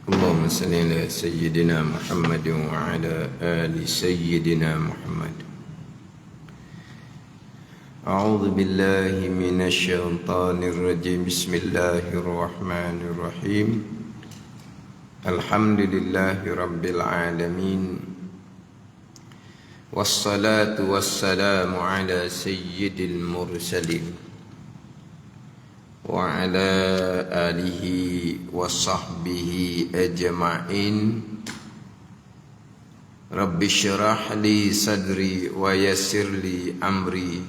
اللهم صل على سيدنا محمد وعلى آل سيدنا محمد. أعوذ بالله من الشيطان الرجيم. بسم الله الرحمن الرحيم. الحمد لله رب العالمين، والصلاة والسلام على سيد المرسلين وعلى آله وصحبه أجمعين. رب اشرح لي صدري ويسر لي أمري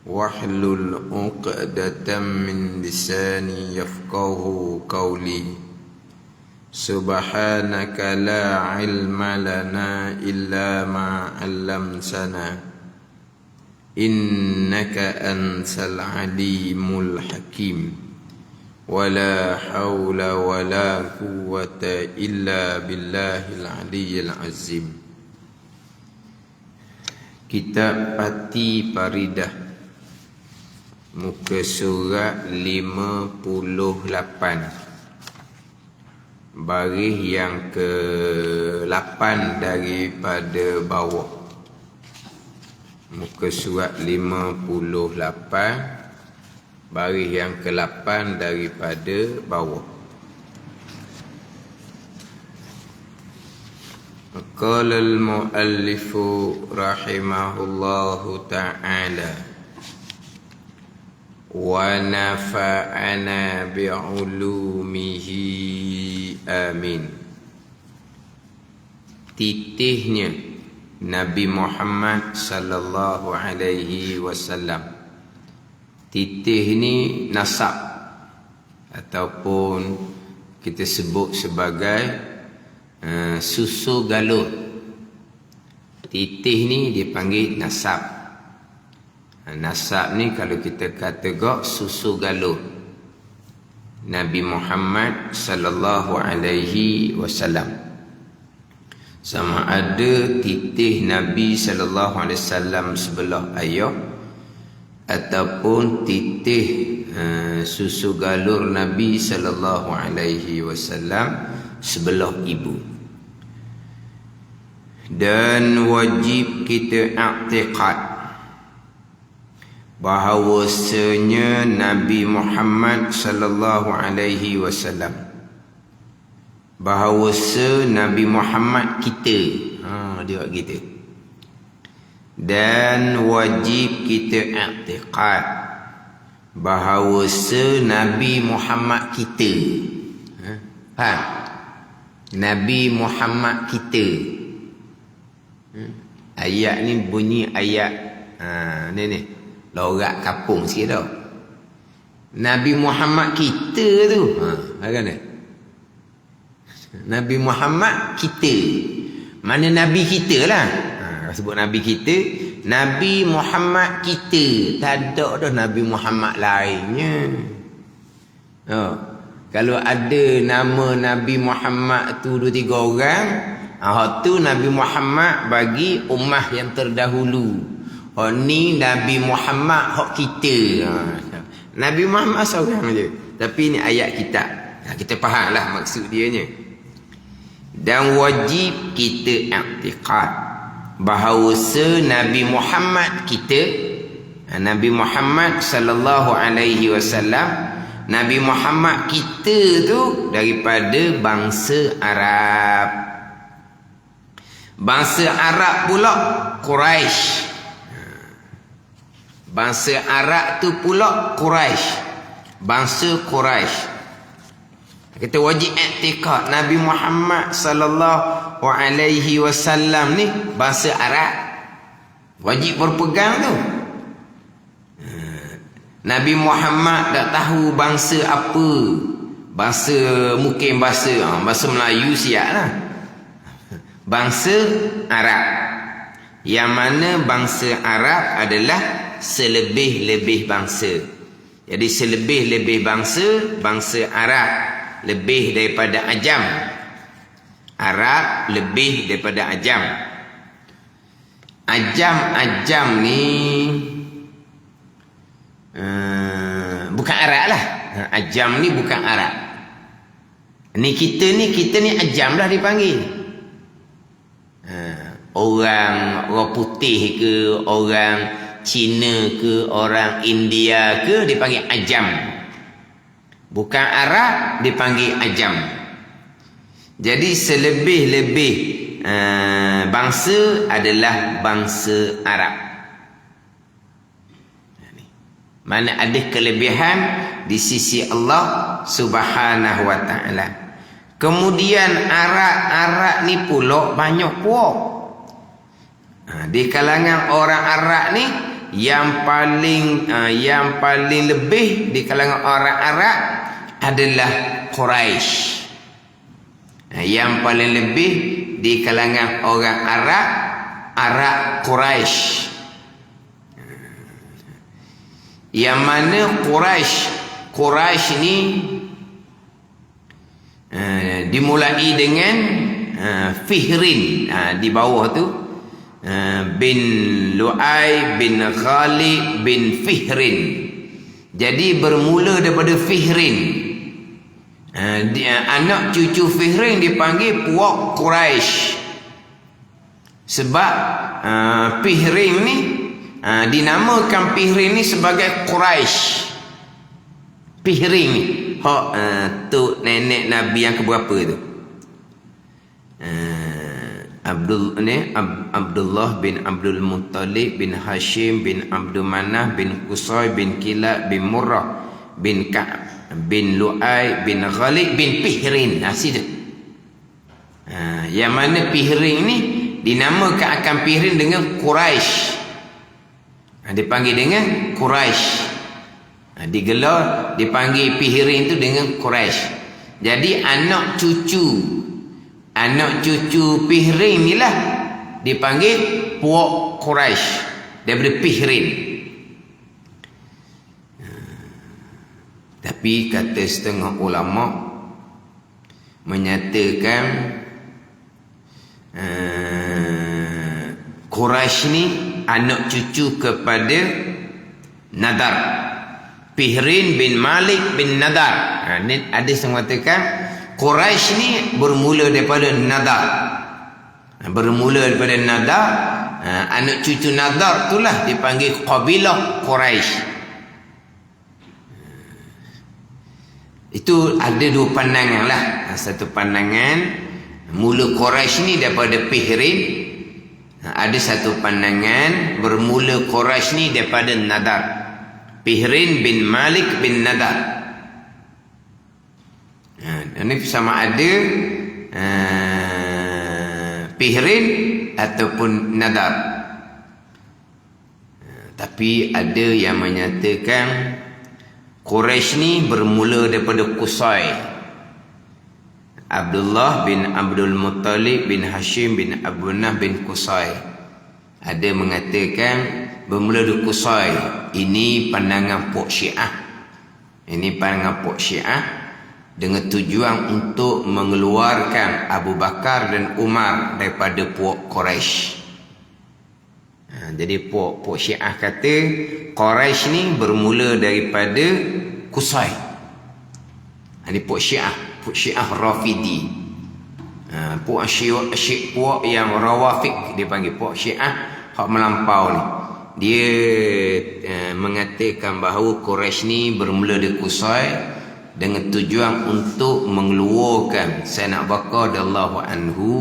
واحلل عقدة من لساني يفقه قولي. سبحانك لا علم لنا إلا ما علمتنا إنك أنت العليم الحكيم. ولا حول ولا قوة إلا بالله العلي العظيم. Kitab Pati Paridah, muka surat 58, baris yang ke-8 daripada bawah. Muka surat 58, baris yang ke-8 daripada bawah. Qala al-muallifu rahimahullahu ta'ala wa nafa'ana bi'ulumihi amin. Titihnya Nabi Muhammad sallallahu alaihi wasallam. Titih ni nasab ataupun kita sebut sebagai susu galur. Titih ni dipanggil nasab. Nasab ni kalau kita kata gok susu galur Nabi Muhammad sallallahu alaihi wasallam. Sama ada titih Nabi sallallahu alaihi wasallam sebelah ayah ataupun titih susu galur Nabi sallallahu alaihi wasallam sebelah ibu. Dan wajib kita i'tiqad bahawasanya Nabi Muhammad sallallahu alaihi wasallam, bahawasa Nabi Muhammad kita, dia buat kita. Dan wajib kita i'tiqad bahawasa Nabi Muhammad kita, Nabi Muhammad kita. Ayat ni bunyi ayat ni lorak kapung sikit tau. Nabi Muhammad kita tu, bagaimana? Nabi Muhammad kita, mana Nabi kita lah. Sebut Nabi kita, Nabi Muhammad kita. Tak ada dah Nabi Muhammad lainnya. Kalau ada nama Nabi Muhammad tu 2-3 orang, tu Nabi Muhammad bagi ummah yang terdahulu. Ni Nabi Muhammad hak kita. Nabi Muhammad seorang je. Tapi ni ayat kitab. Kita faham lah maksud dia nya. Dan wajib kita i'tiqad bahawasa Nabi Muhammad kita, Nabi Muhammad sallallahu alaihi wasallam, Nabi Muhammad kita tu daripada bangsa Arab. Bangsa Arab pula Quraisy. Bangsa Arab tu pula Quraisy. Bangsa Quraisy. Kita wajib i'tiqad Nabi Muhammad sallallahu alaihi wasallam ni bangsa Arab. Wajib berpegang tu. Nabi Muhammad tak tahu bangsa apa. Bangsa mungkin bahasa Melayu siaplah. Bangsa Arab. Yang mana bangsa Arab adalah selebih-lebih bangsa. Jadi selebih-lebih bangsa Arab lebih daripada Ajam. Arab lebih daripada Ajam. Ajam ni bukan Arab lah. Ajam ni bukan Arab. Kita ni ajam dah dipanggil. Orang putih ke, orang Cina ke, orang India ke dipanggil ajam. Bukan Arab dipanggil ajam. Jadi selebih-lebih bangsa adalah bangsa Arab. Mana ada kelebihan di sisi Allah Subhanahu wa taala. Kemudian Arab ni pula banyak puak. Di kalangan orang Arab ni yang paling lebih di kalangan orang Arab adalah Quraisy. Yang paling lebih di kalangan orang Arab Quraisy. Yang mana Quraisy ni dimulai dengan Fihrin, di bawah tu bin Lu'ay bin Ghalib bin Fihrin. Jadi bermula daripada Fihrin. Anak cucu Fihrin dipanggil puak Quraisy. Sebab Fihrin ni dinamakan Fihrin ni sebagai Quraisy. Fihrin ni tu nenek Nabi yang keberapa tu? Abdullah bin Abdul Muttalib bin Hashim bin Abdul Manaf bin Qusay bin Kilab bin Murrah bin Ka'ab bin Lu'ay bin Ghalib bin Fihrin. Situ. Yang mana Fihrin ni dinamakan akan Fihrin dengan Quraisy. Dipanggil dengan Quraisy. Digelar dipanggil Fihrin tu dengan Quraisy. Jadi anak cucu Fihrin ni lah dipanggil puak Quraisy daripada Fihrin. Tapi kata setengah ulama menyatakan Quraisy ni anak cucu kepada Nadar, Fihrin bin Malik bin Nadar. Ni ada yang mengatakan Quraisy ni bermula daripada Nadar. Bermula daripada Nadar, anak cucu Nadar itulah dipanggil kabilah Quraisy. Itu ada dua pandangan lah. Satu pandangan mula Quraisy ni daripada Fihrin. Ada satu pandangan bermula Quraisy ni daripada Nadar, Fihrin bin Malik bin Nadar. Ini sama ada Fihrin ataupun Nadar. Tapi ada yang menyatakan Quraisy ni bermula daripada Qusay. Abdullah bin Abdul Muttalib bin Hashim bin Abdul Manaf bin Qusay. Ada mengatakan bermula dari Qusay. Ini pandangan puak Syiah. Ini pandangan puak Syiah dengan tujuan untuk mengeluarkan Abu Bakar dan Umar daripada puak Quraisy. Jadi puak Syiah kata Quraisy ni bermula daripada Qusay. Ini puak Syiah Rafidi. Puak yang Rawafik dipanggil puak Syiah hak melampau ni. Dia mengatakan bahawa Quraisy ni bermula dari Qusay dengan tujuan untuk mengeluarkan Sayyidina Abu Bakar radhiyallahu anhu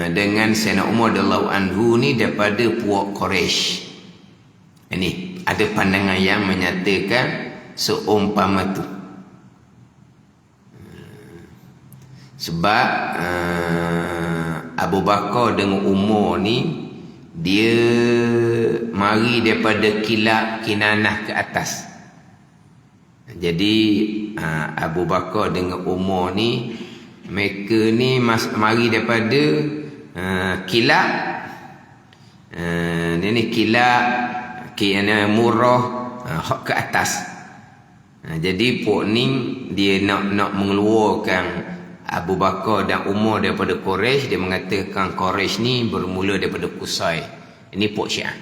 dengan Sayyidina Umar radhiyallahu anhu ni daripada puak Quraisy. Ini ada pandangan yang menyatakan seumpama tu. Sebab Abu Bakar dengan Umar ni dia mari daripada Kilab Kinanah ke atas. Jadi Abu Bakar dengan Umar ni mereka ni mari daripada Kilab ni Kilab Murrah hak ke atas. Jadi puak ni dia nak mengeluarkan Abu Bakar dan Umar daripada Quraisy. Dia mengatakan Quraisy ni bermula daripada Qusay. Ini puak Syiah.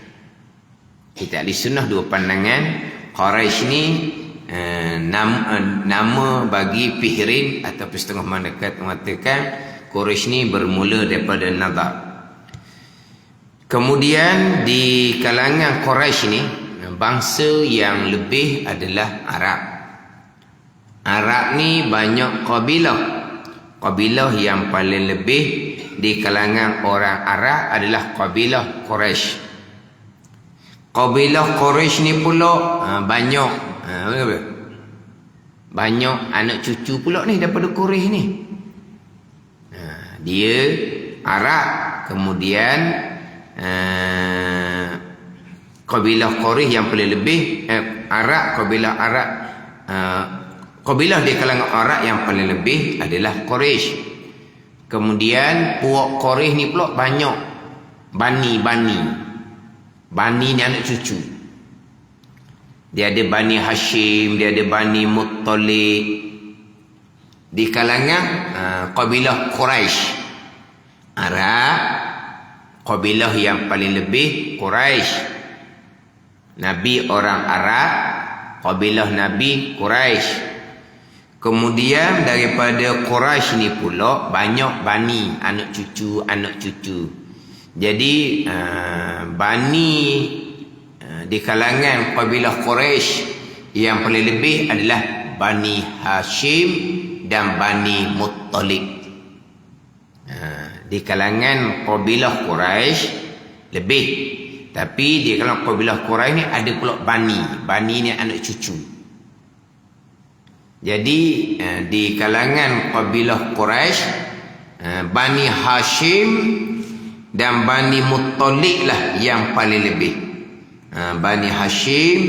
Kita ahli sunnah dua pandangan. Quraisy ni nama bagi Fihrin ataupun setengah malaikat mengatakan Quraisy ni bermula daripada Nadar. Kemudian di kalangan Quraisy ni bangsa yang lebih adalah Arab. Arab ni banyak kabilah. Kabilah yang paling lebih di kalangan orang Arab adalah kabilah Quraisy. Kabilah Quraisy ni pula banyak banyak anak cucu pula ni daripada Quraisy ni. Dia Arab, kemudian kabilah Quraisy yang paling lebih Arab, kabilah Arab, kabilah di kalangan Arab yang paling lebih adalah Quraisy. Kemudian puak Quraisy ni pula banyak Bani ni anak cucu. Dia ada Bani Hashim, dia ada Bani Muttalib. Di kalangan kabilah Quraisy Arab, kabilah yang paling lebih Quraisy. Nabi orang Arab, kabilah Nabi Quraisy. Kemudian daripada Quraisy ni pula banyak bani, anak cucu. Jadi bani di kalangan kabilah Quraisy yang paling lebih adalah Bani Hashim dan Bani Muttalib. Di kalangan kabilah Quraisy lebih. Tapi di kalangan kabilah Quraisy ni ada pula Bani ni anak cucu. Jadi di kalangan kabilah Quraisy Bani Hashim dan Bani Muttalib lah yang paling lebih. Bani Hashim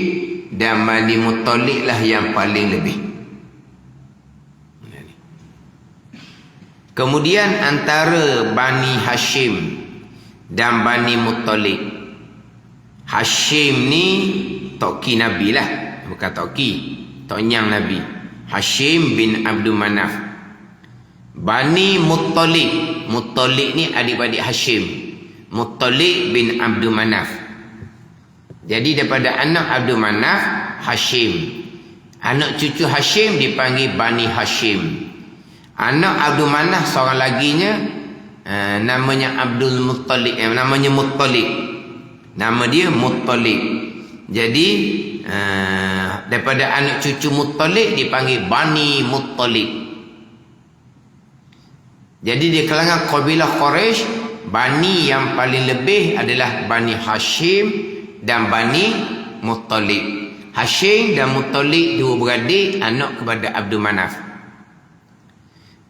dan Bani Muttalib lah yang paling lebih. Kemudian antara Bani Hashim dan Bani Muttalib, Hashim ni toki Nabi lah, bukan toki, tonyang Nabi. Hashim bin Abdul Manaf. Bani Muttalib ni adik-adik Hashim. Muttalib bin Abdul Manaf. Jadi daripada anak Abdul Manaf, Hashim. Anak cucu Hashim dipanggil Bani Hashim. Anak Abdul Manaf seorang laginya namanya Abdul Muttalib, namanya Muttalib. Nama dia Muttalib. Jadi daripada anak cucu Muttalib dipanggil Bani Muttalib. Jadi di kalangan kabilah Quraisy, bani yang paling lebih adalah Bani Hashim dan Bani Muttalib. Hashim dan Muttalib dua beradik, anak kepada Abdul Manaf.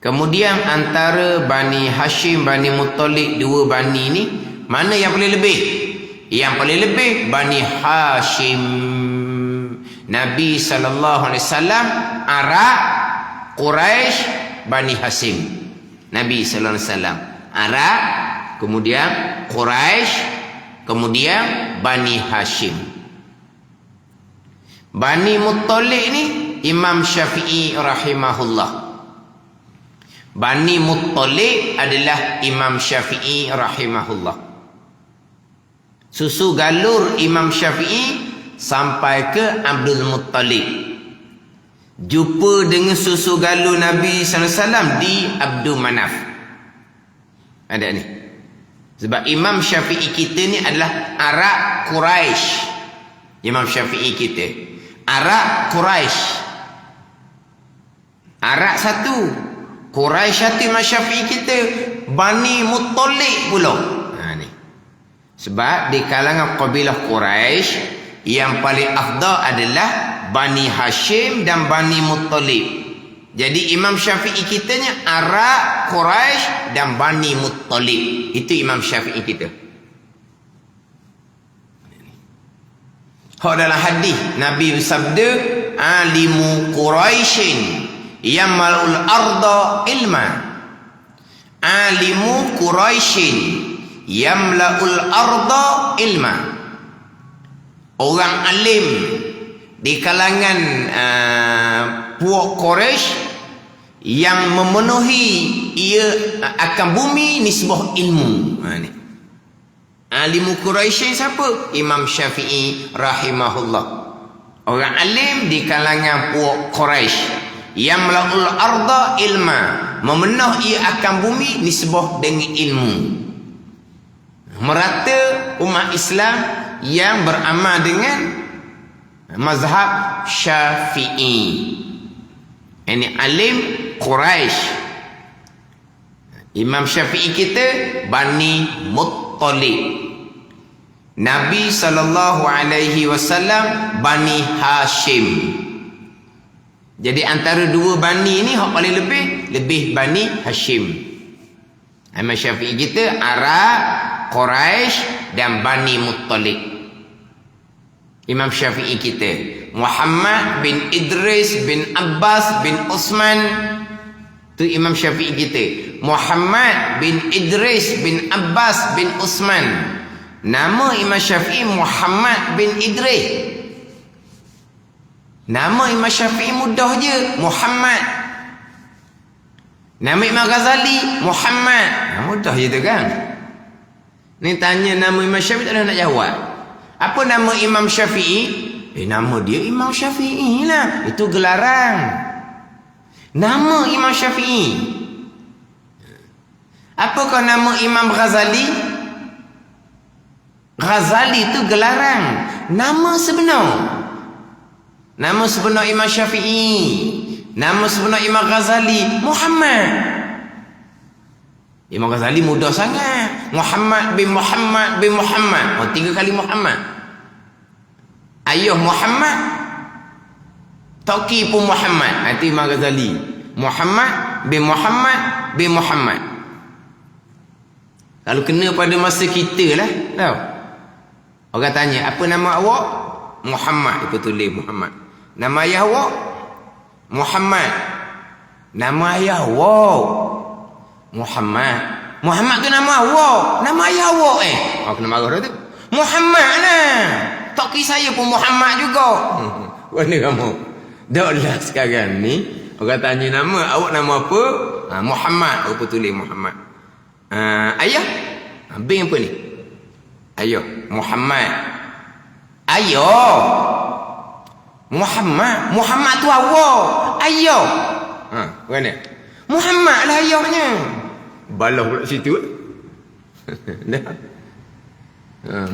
Kemudian antara Bani Hashim, Bani Muttalib, dua bani ni, mana yang paling lebih? Yang paling lebih Bani Hashim. Nabi SAW Arab, Quraisy, Bani Hashim. Nabi SAW Arab, kemudian Quraisy, kemudian Bani Hashim. Bani Muttalib ni Imam Syafi'i rahimahullah. Bani Muttalib adalah Imam Syafi'i rahimahullah. Susu galur Imam Syafi'i sampai ke Abdul Muttalib. Jumpa dengan susu galur Nabi SAW di Abdul Manaf. Ada ni. Sebab Imam Syafi'i kita ni adalah Arab Quraisy. Imam Syafi'i kita Arab Quraisy. Arab satu, Quraisy satu. Imam Syafi'i kita Bani Muttalib pula. Ni. Sebab di kalangan kabilah Quraisy yang paling afdal adalah Bani Hashim dan Bani Muttalib. Jadi Imam Syafi'i kitanya Arab, Quraisy dan Bani Muttalib. Itu Imam Syafi'i kita. Dalam hadis Nabi bersabda, alimu Quraisyin yamalul arda ilma. Alimu Quraisyin yamlaul arda ilma. Orang alim di kalangan puak Quraisy yang memenuhi ia akan bumi nisbah ilmu. Ni. Alimu Quraisy siapa? Imam Syafi'i rahimahullah. Orang alim di kalangan puak Quraisy yang melaul arda ilma, memenuh ia akan bumi nisbah dengan ilmu. Merata umat Islam yang beramal dengan mazhab Syafi'i. Ini alim Quraisy. Imam Syafi'i kita Bani Muttalib. Nabi SAW Bani Hashim. Jadi antara dua Bani ni hak paling lebih Bani Hashim. Imam Syafi'i kita Arab, Quraisy dan Bani Muttalib. Imam Syafi'i kita Muhammad bin Idris bin Abbas bin Utsman. Tu Imam Syafi'i kita Muhammad bin Idris bin Abbas bin Utsman. Nama Imam Syafi'i Muhammad bin Idris. Nama Imam Syafi'i mudah je, Muhammad. Nama Imam Ghazali Muhammad. Mudah je tu kan. Ni tanya nama Imam Syafi'i tak ada nak jawab. Apa nama Imam Syafi'i? Nama dia Imam Syafi'i lah. Itu gelaran. Nama Imam Syafi'i. Apakah nama Imam Ghazali? Ghazali itu gelaran. Nama sebenar. Nama sebenar Imam Syafi'i. Nama sebenar Imam Ghazali Muhammad. Imam Ghazali mudah sangat. Muhammad bin Muhammad bin Muhammad. 3 kali Muhammad. Ayah Muhammad. Tauqi pun Muhammad. Itu Imam Ghazali. Muhammad bin Muhammad bin Muhammad. Kalau kena pada masa kita lah. Tahu? Orang tanya, apa nama awak? Muhammad. Dia tulis Muhammad. Nama ayah awak? Muhammad. Nama ayah awak? Muhammad. Muhammad tu nama awak. Nama ayah awak kena marah dah tu. Muhammad lah. Tauqi saya pun Muhammad juga. Mana kamu? Dah lah sekarang ni. Orang tanya nama, awak nama apa? Muhammad. Apa tulis Muhammad. Ayah? Bin apa ni? Ayah Muhammad. Ayah Muhammad. Muhammad tu awak. Ayah. Mana? Muhammad lah ayahnya. Balah pula situ. Dah.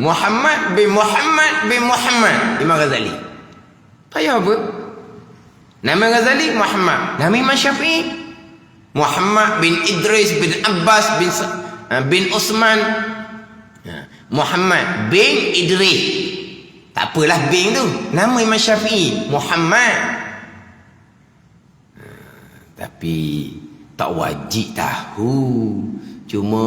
Muhammad bin Muhammad bin Muhammad. Imam Ghazali. Ayah apa? Nama Ghazali Muhammad. Nama Imam Syafi'i Muhammad bin Idris bin Abbas bin Utsman. Muhammad bin Idris. Tak apalah bin tu. Nama Imam Syafi'i Muhammad. Tapi tak wajib tahu. Cuma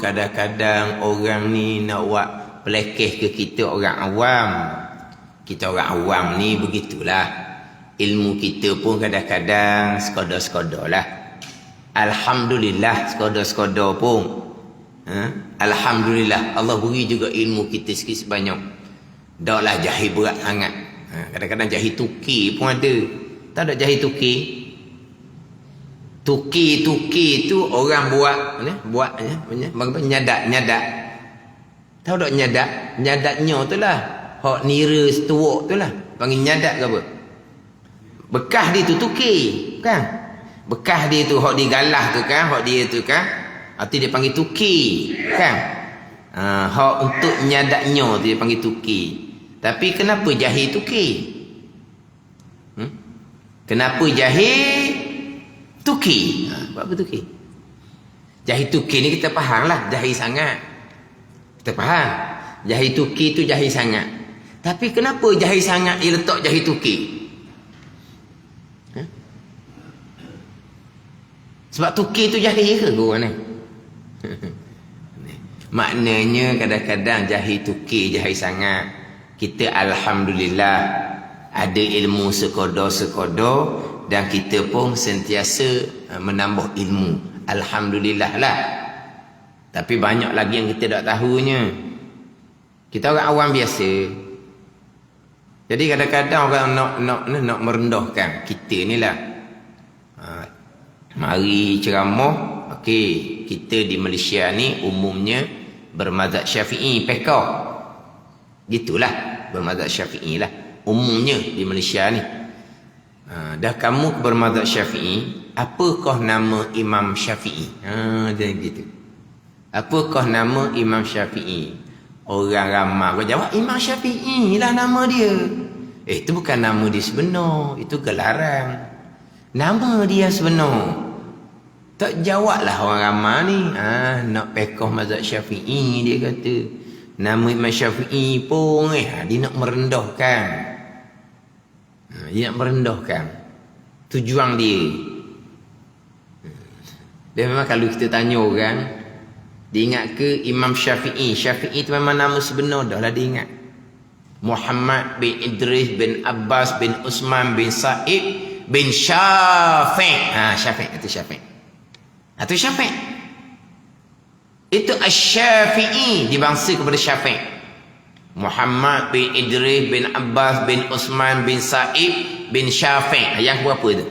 kadang-kadang orang ni nak buat pelekeh ke kita orang awam. Kita orang awam ni begitulah. Ilmu kita pun kadang-kadang sekadar-sekadar lah. Alhamdulillah sekadar-sekadar pun. Alhamdulillah Allah beri juga ilmu kita sikit sebanyak. Taklah jahil berat sangat. Kadang-kadang jahil tuki pun ada. Tak ada jahil tuki. Tuki tu orang buat nyadat. Tahu tak nyadat? Nyadatnya tu lah hak nira setuak tu lah. Panggil nyadat ke apa? Bekas dia tu tuki kan? Bekas dia tu hak digalah tu kan? Hak dia tu kan? Arti dia panggil tuki kan? Hak untuk nyadatnya tu dia panggil tuki. Tapi kenapa jahil tuki? Kenapa jahil tuki? Buat apa tuki? Jahil tuki ni kita faham lah. Jahil sangat. Kita faham. Jahil tuki tu jahil sangat. Tapi kenapa jahil sangat dia letak jahil tuki? Sebab tuki tu jahil ke korang ni? Maknanya kadang-kadang jahil tuki jahil sangat. Kita alhamdulillah ada ilmu sekadar-sekadar dan kita pun sentiasa menambah ilmu. Alhamdulillah lah. Tapi banyak lagi yang kita tak tahunya. Kita orang awam biasa. Jadi kadang-kadang orang nak merendahkan kita ni lah. Mari ceramah. Okey, kita di Malaysia ni umumnya bermazhab Syafi'i, pekah. Gitulah, bermazhab Syafi'i lah. umumnya di Malaysia ni. Dah kamu bermadzhab Syafi'i, apakah nama Imam Syafi'i? Dia gitu. Apakah nama Imam Syafi'i? Orang ramai kau jawab Imam Syafi'i lah nama dia. Itu bukan nama dia sebenar, itu gelaran. Nama dia sebenar. Tak jawablah orang ramai ni. Nak pekoh mazhab Syafi'i, dia kata. Nama Imam Syafi'i pun dia nak merendahkan. Dia nak merendahkan. Tujuan dia. Dan memang kalau kita tanya orang, dia ingat ke Imam Syafi'i? Syafi'i itu memang nama sebenar dah lah dia ingat. Muhammad bin Idris bin Abbas bin Usman bin Sa'id bin Syafi'. Syafi' itu Syafi'. Itu Syafi'. Itu Asy-Syafi'i dibangsa kepada Syafi'. Muhammad bin Idris bin Abbas bin Usman bin Sa'id bin Syafi'. Yang berapa tu?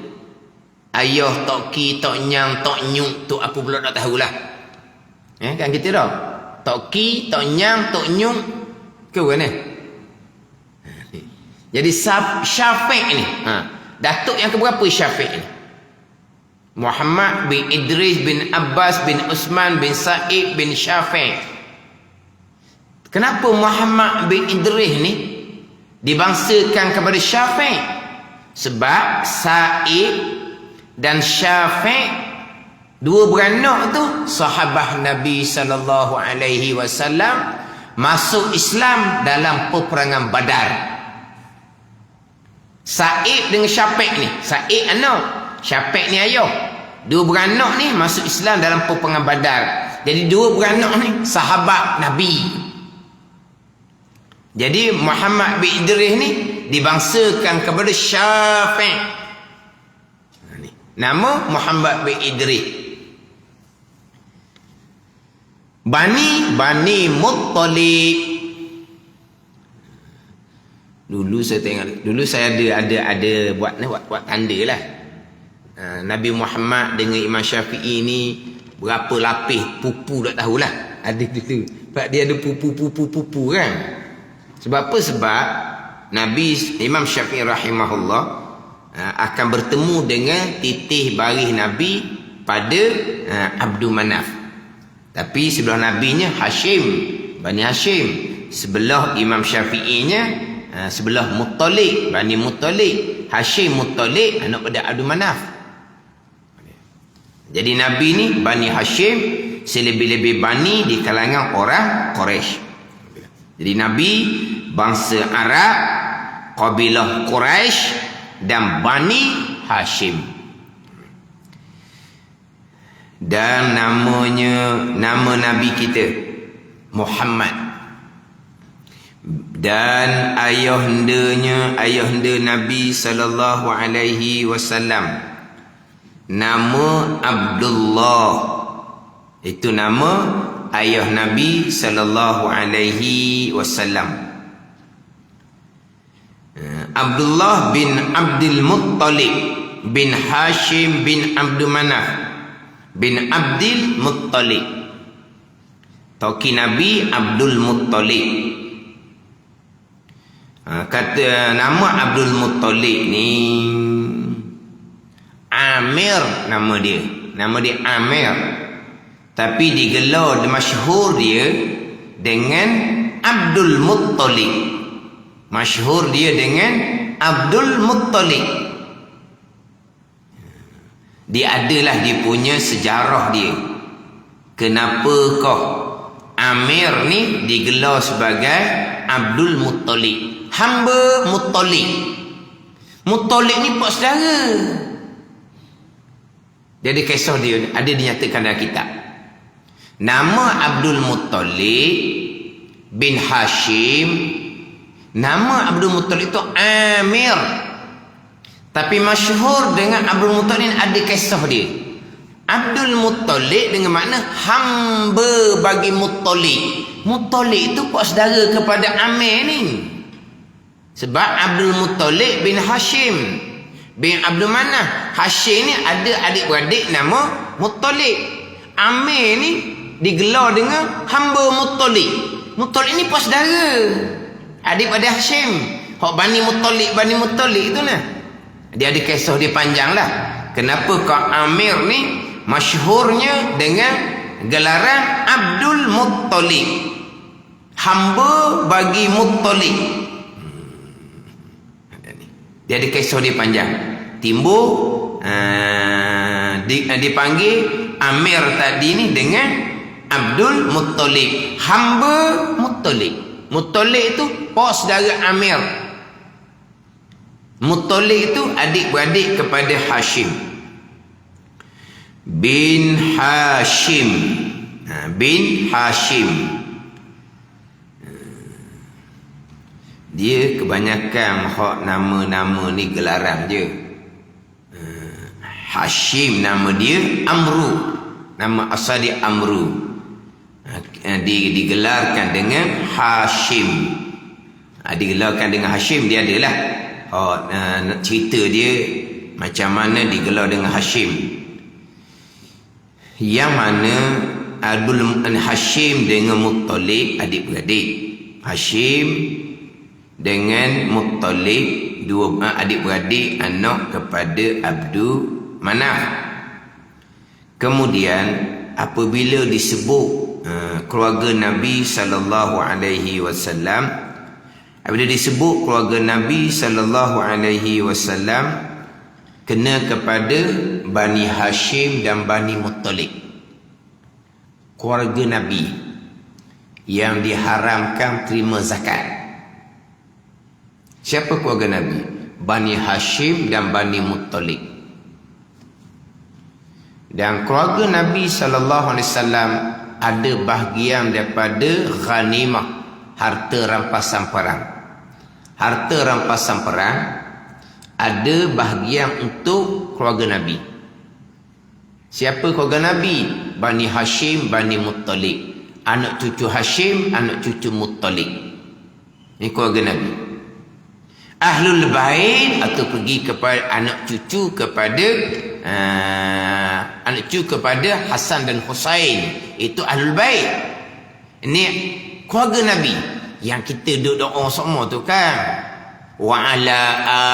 Ayah, tok ki, tok nyang, tok nyuk, tok apa pula tak tahulah. Kan kita dah. Tok ki, tok nyang, tok nyuk. Ke mana? Jadi Syafi' ni. Datuk yang keberapa Syafi' ni? Muhammad bin Idris bin Abbas bin Usman bin Sa'id bin Syafi'. Kenapa Muhammad bin Idris ni dibangsakan kepada Syafi'? Sebab Sa'id dan Syafi' dua beranak tu sahabat Nabi sallallahu alaihi wasallam masuk Islam dalam peperangan Badar. Sa'id dengan Syafi' ni, Sa'id anak, Syafi' ni ayah. Dua beranak ni masuk Islam dalam peperangan Badar. Jadi dua beranak ni sahabat Nabi. Jadi Muhammad bin Idris ni dibangsakan kepada Syafi'. Nama Muhammad bin Idris. Bani Muttalib. Dulu saya tengok, dulu saya ada buat tanda lah. Nabi Muhammad dengan Imam Syafi'i ni berapa lapis pupu tak tahulah. Ada dulu. Sebab dia ada pupu kan. Sebab apa? Sebab Nabi Imam Syafi'i rahimahullah akan bertemu dengan titih baris Nabi pada Abdul Manaf. Tapi sebelah Nabinya Hashim, Bani Hashim. Sebelah Imam Syafi'inya sebelah Muttalib, Bani Muttalib. Hashim Muttalib anak pada Abdul Manaf. Jadi Nabi ni Bani Hashim, selebih-lebih Bani di kalangan orang Quraisy. Jadi Nabi bangsa Arab, kabilah Quraisy dan Bani Hashim. Dan nama Nabi kita Muhammad. Dan ayahanda Nabi sallallahu alaihi wasallam nama Abdullah. Itu nama ayah Nabi sallallahu alaihi wasallam. Abdullah bin Abdul Muttalib bin Hashim bin Abdul Manaf bin Abdul Muttalib. Toki Nabi Abdul Muttalib. Kata nama Abdul Muttalib ni Amir nama dia. Nama dia Amir. Tapi digelar masyhur dia dengan Abdul Muttalib. Masyhur dia dengan Abdul Muttalib. Dia adalah dia punya sejarah dia. Kenapakah Amir ni digelar sebagai Abdul Muttalib? Hamba Muttalib. Muttalib ni pak saudara. Jadi kisah dia ada dinyatakan dalam kitab. Nama Abdul Muttalib bin Hashim. Nama Abdul Muttalib itu Amir. Tapi masyhur dengan Abdul Muttalib ada kisah dia. Abdul Muttalib dengan makna hamba bagi Muttalib. Muttalib itu pak saudara kepada Amir ni. Sebab Abdul Muttalib bin Hashim bin Abdul Manaf. Hashim ni ada adik-beradik nama Muttalib. Amir ni digelar dengan hamba Muttalib. Muttalib ni pak saudara, adik pada Hashim. Hak Bani Muttalib tu nah. Dia ada kisah dia panjang lah. Kenapa kau Amir ni masyhurnya dengan gelaran Abdul Muttalib. Hamba bagi Muttalib. Dia ada kisah dia panjang. Timbul dipanggil Amir tadi ni dengan Abdul Muttalib. Hamba Muttalib. Muttalib itu pos saudara Amir. Muttalib itu adik-beradik kepada Hashim bin Hashim. Bin Hashim. Dia kebanyakan hak nama-nama ni gelaran je. Hashim nama dia Amru. Nama asal dia Amru. Digelarkan dengan Hashim. Digelarkan dengan Hashim dia adalah cerita dia macam mana digelar dengan Hashim. Yang mana Hashim dengan Muttalib adik-beradik. Hashim dengan Muttalib dua adik-beradik anak kepada Abdul Manaf. Kemudian apabila disebut keluarga Nabi sallallahu alaihi wasallam, apabila disebut keluarga Nabi sallallahu alaihi wasallam kena kepada Bani Hashim dan Bani Muttalib. Keluarga Nabi yang diharamkan terima zakat. Siapa keluarga Nabi? Bani Hashim dan Bani Muttalib. Dan keluarga Nabi sallallahu alaihi wasallam ada bahagian daripada ghanimah, harta rampasan perang. Harta rampasan perang ada bahagian untuk keluarga Nabi. Siapa keluarga Nabi? Bani Hashim, Bani Muttalib. Anak cucu Hashim, anak cucu Muttalib. Ini keluarga Nabi. Ahlul Bait atau pergi kepada anak cucu kepada Hasan dan Husain, itu Ahlul Bait. Ini keluarga Nabi yang kita duduk doa semua tu kan. Wa ala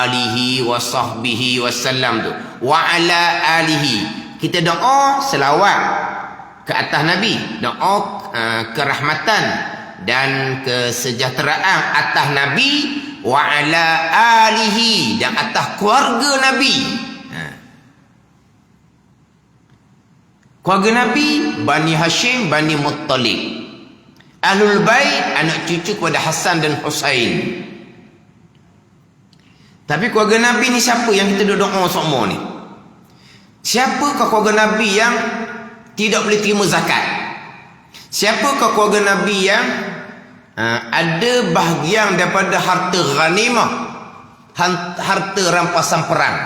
alihi wa sahbihi wasallam tu. Wa ala alihi. Kita doa selawat ke atas Nabi, doa kerahmatan dan kesejahteraan atas Nabi, wa ala alihi, dan atas keluarga Nabi. Keluarga Nabi Bani Hashim, Bani Muttalib. Ahlul Bait anak cucu kepada Hasan dan Husain. Tapi keluarga Nabi ni siapa yang kita duduk doa semua ni? Siapakah keluarga Nabi yang tidak boleh terima zakat? Siapakah keluarga Nabi yang ada bahagian daripada harta ghanimah, harta rampasan perang?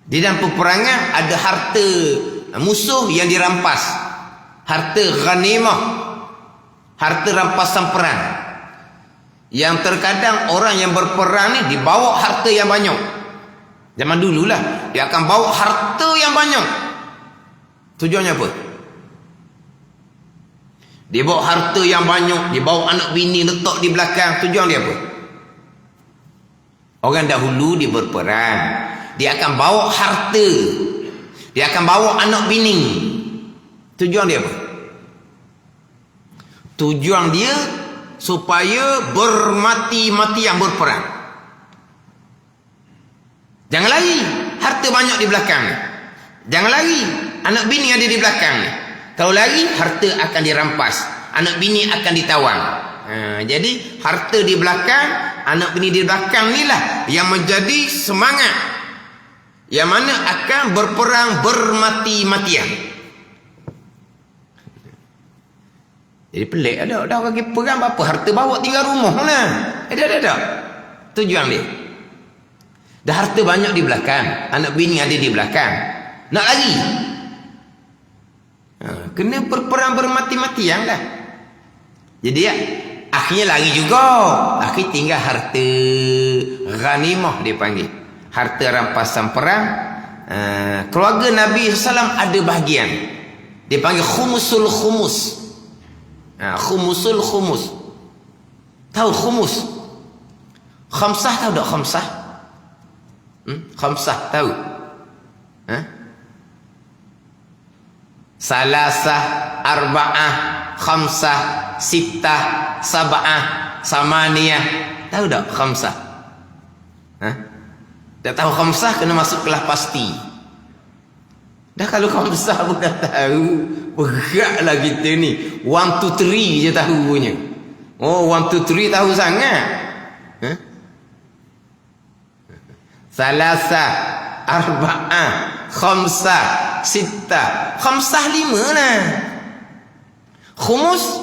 Di dalam peperangan ada harta musuh yang dirampas, harta ghanimah, harta rampasan perang. Yang terkadang orang yang berperang ni dibawa harta yang banyak. Zaman dululah dia akan bawa harta yang banyak. Tujuannya apa? Dia bawa harta yang banyak, dia bawa anak bini letak di belakang. Tujuan dia apa? Orang dahulu dia berperang, dia akan bawa harta, dia akan bawa anak bini. Tujuan dia apa? Tujuan dia supaya bermati-matian berperang. Jangan lari, harta banyak di belakang. Jangan lari, anak bini ada di belakang. Kalau lari, harta akan dirampas, anak bini akan ditawan. Jadi harta di belakang, anak bini di belakang inilah yang menjadi semangat, yang mana akan berperang bermati-matian. Jadi pelik ada dah bagi perang apa, harta bawa tinggal rumah mana? Ada. Tujuan dia. Dah harta banyak di belakang, anak bini ada di belakang. Nak lari. Kena berperang bermati-matian dah. Jadi ya, akhirnya lari juga. Akhirnya tinggal harta ghanimah dia panggil. Harta rampasan perang. Keluarga Nabi SAW ada bahagian. Dia panggil khumusul khumus. Khumusul khumus. Tahu khumus? Khamsah tahu tak khamsah? Khamsah tahu? Salasah, arba'ah, khamsah, sittah, sab'ah, samaniyah. Tahu tak khamsah? Tak tahu khamsah kena masuk kelas pasti. Dah kalau khamsah pun dah tahu, beratlah kita ni. 1, 2, 3 je tahunya. Oh, 1, 2, 3 tahu sangat. Salasah, arba'ah, khamsah, sittah. Khamsah 5 lah. Khumus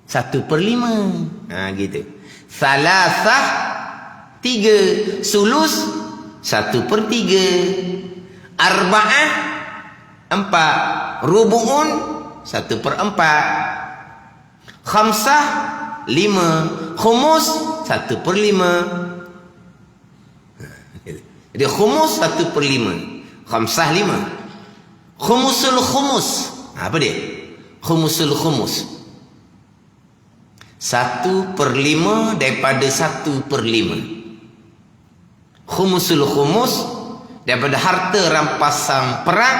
1/5. Gitu. Salasah 3. Sulus 1/3. Arba'ah 4. Rubu'un 1/4. Khamsah 5. Khumus 1/5. Jadi khumus 1/5. Khamsah 5. Khumusul khumus. Apa dia? Khumusul khumus. 1/5 daripada 1/5. Khumusul khumus daripada harta rampasan perang